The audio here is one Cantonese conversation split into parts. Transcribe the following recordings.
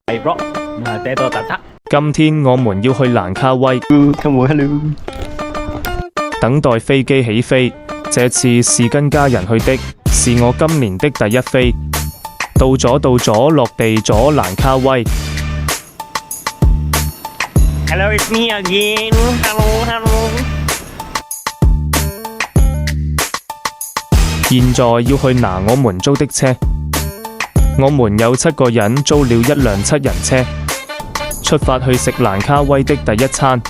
係 rock，嗲到突突。今天我們要去蘭卡威，等待飛機起飛。這次是跟家人去的，是我今年的第一飛。到咗，落地咗蘭卡威。Hello, it's me again. Hello. 現在要去拿我們租的車，我們有7個人租了一輛7人車，出發去食蘭卡威的第一餐。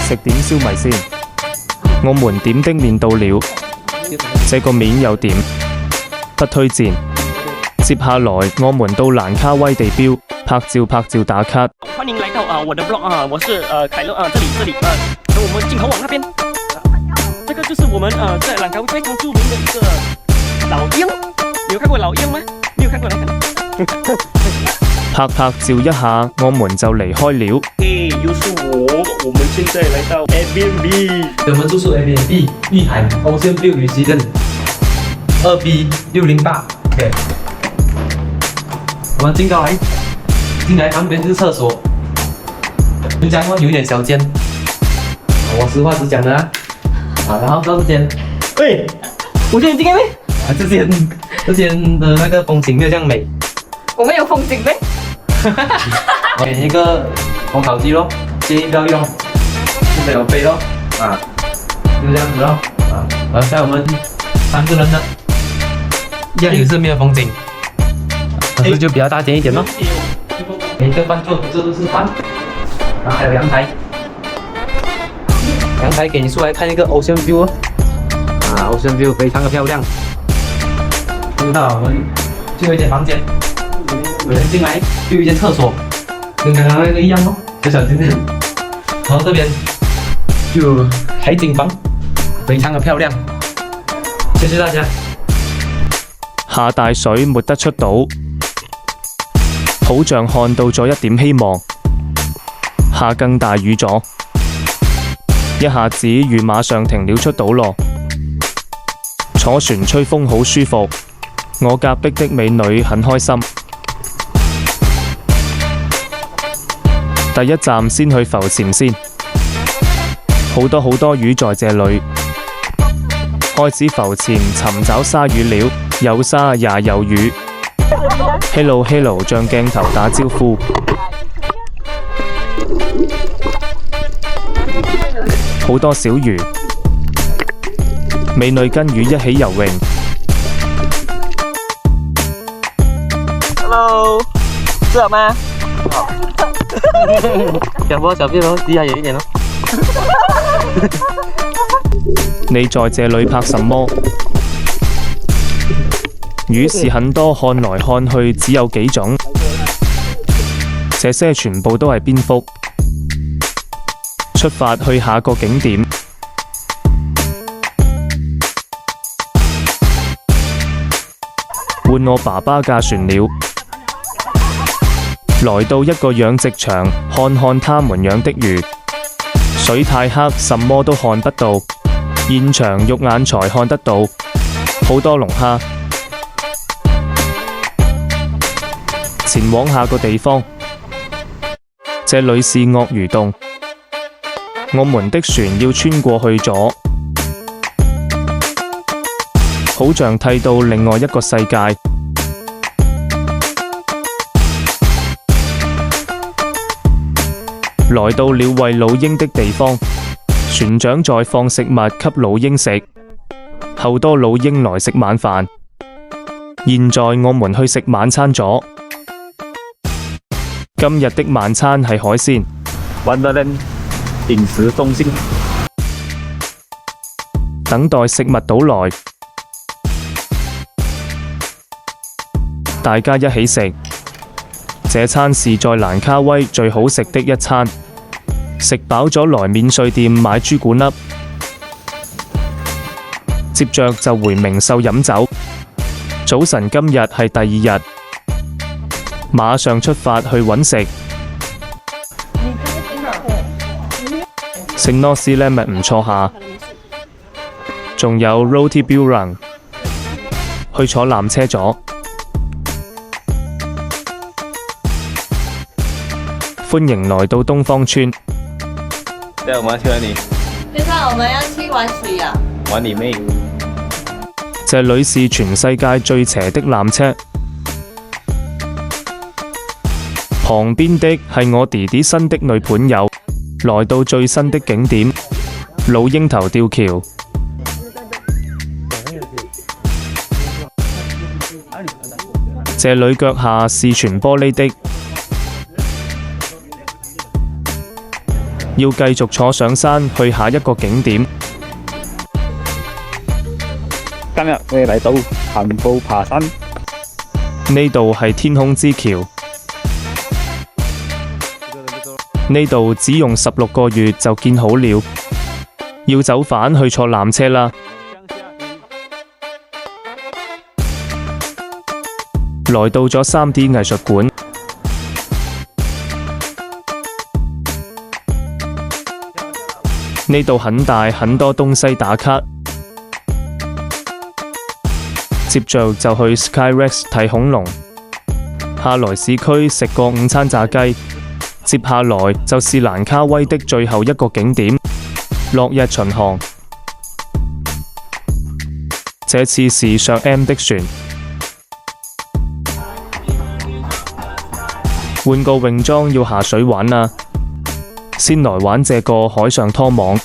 食點燒米先，我們點的麵到了，這個面有點不推薦。接下來我們到蘭卡威地標拍照打卡。歡迎來到我的 blog 我是凱樂這裡我們鏡頭往那邊。這個就是我們在蘭卡威非常著名的一個老鷹，你有看過老鷹嗎？沒有看過來看。拍照一下，我們就離開了。又是我們現在來到 Airbnb。我們住宿 Airbnb 玉海 Ocean View Residence 2B608。OK。我們進來旁邊就是廁所。人家話有點小間，我實話實講的啊。然後到這間，喂，我覺得你應該咩？這間的那個風景沒有這樣美。我們有風景咩？我給一個烘烤機咯，建議不要用，就沒有飛咯。就這樣子咯。然後在我們3個人的，一樣也是沒有風景，可是就比較大間一點咯。每個飯桌這都是飯，然後還有陽台。陽台給你出來看一個 Ocean View Ocean View 非常的漂亮。那我們就有一間房間，有人進來就有一間廁所，跟剛剛那個一樣哦，小小間間。然後這邊就海景房，非常的漂亮。謝謝大家。下大水沒得出島，好像看到咗一點希望。下更大雨咗。一下子雨馬上停了出島咯，坐船吹風好舒服，我隔壁的美女很開心。第一站先去浮潛先，好多魚在這裡，開始浮潛尋找鯊魚了，有鯊也有魚。Hello， 向鏡頭打招呼。好多小魚，美女跟魚一起游泳。Hello， 吃好嗎？好。小波小便咯，離下遠一點咯。你在這裡拍什麼？魚是很多，看來看去只有幾種，這些全部都係蝙蝠。出發去下個景點，換我爸爸駕船了。來到一個養殖場，看看他們養的魚。水太黑，什麼都看不到，現場肉眼才看得到，好多龍蝦。前往下個地方，這裡是鱷魚洞。我們的船要穿過去咗，好像睇到另外一個世界。來到了餵老鷹的地方，船長在放食物給老鷹食，後多老鷹來食晚飯。現在我們去食晚餐咗，今日的晚餐係海鮮。飲食中心，等待食物到來，大家一起食。這餐是在蘭卡威最好食的一餐。食飽咗來免稅店買朱古力，接着就回明秀飲酒。早晨今日係第2日，馬上出發去揾食。聖諾斯呢咪唔錯下，仲有 Roti Buran 去坐纜車咗。歡迎來到東方村。對，我們要去哪裡？現在我們要去玩水啊！玩你妹！這裡是全世界最斜的纜車，旁邊的係我弟弟新的女朋友。來到最新的景點老鷹頭吊橋，這裡腳下是全玻璃的，要繼續坐上山去下一個景點。今日我哋嚟到行步爬山，呢度係天空之橋，呢度只用16個月就建好了，要走返去坐纜車啦。來到咗3D 藝術館，呢度很大，很多東西打卡。接着就去 Skyrex 睇恐龍，下來市區食個午餐炸雞，接下來就是蘭卡威的最後一個景點落日巡航。這次是上 M 的船，換個泳裝要下水玩啦，先來玩這個海上拖網。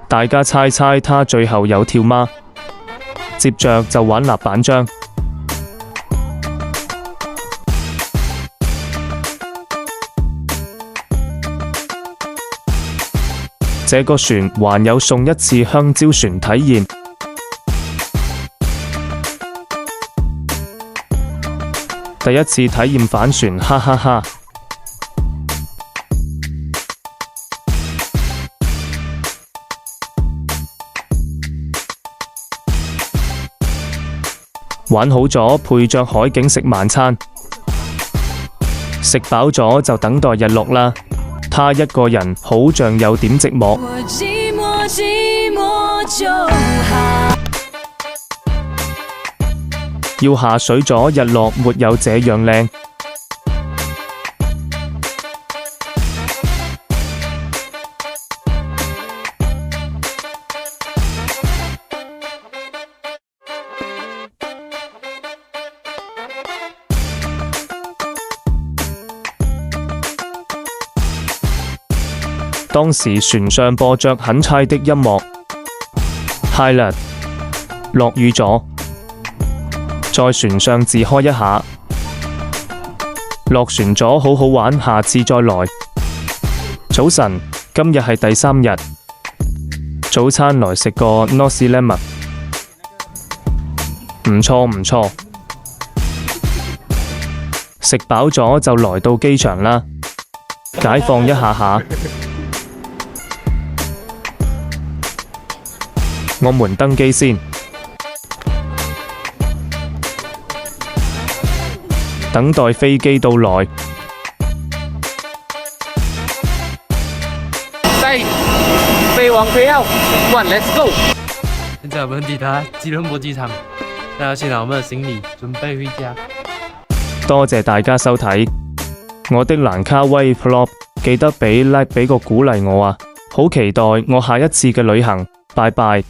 大家猜猜他最後有跳嗎？接着就玩立板樁。這個船還有送1次香蕉船體驗。第一次體驗帆船，哈哈哈！玩好咗，配着海景食晚餐，食飽咗就等待日落啦。他一個人好像有點寂寞。我寂寞寂寞就好。要下水咗，日落沒有這樣靚。當時船上播着很猜的音樂 ，Highlight 落雨咗，在船上自開一下，落船咗好好玩，下次再來。早晨，今日係第3日，早餐來食個 Nasi Lemak， 唔錯唔錯。食飽咗就來到機場啦，解放一下下。我們登機先，等待飛機到來。飛往飛1 ，Let's go！現在我們抵達吉隆坡機場，大家先拿我們的行李，準備回家。多謝大家收睇我的蘭卡威 Vlog， 記得俾 like 俾個鼓勵我啊！好期待我下一次嘅旅行，拜拜。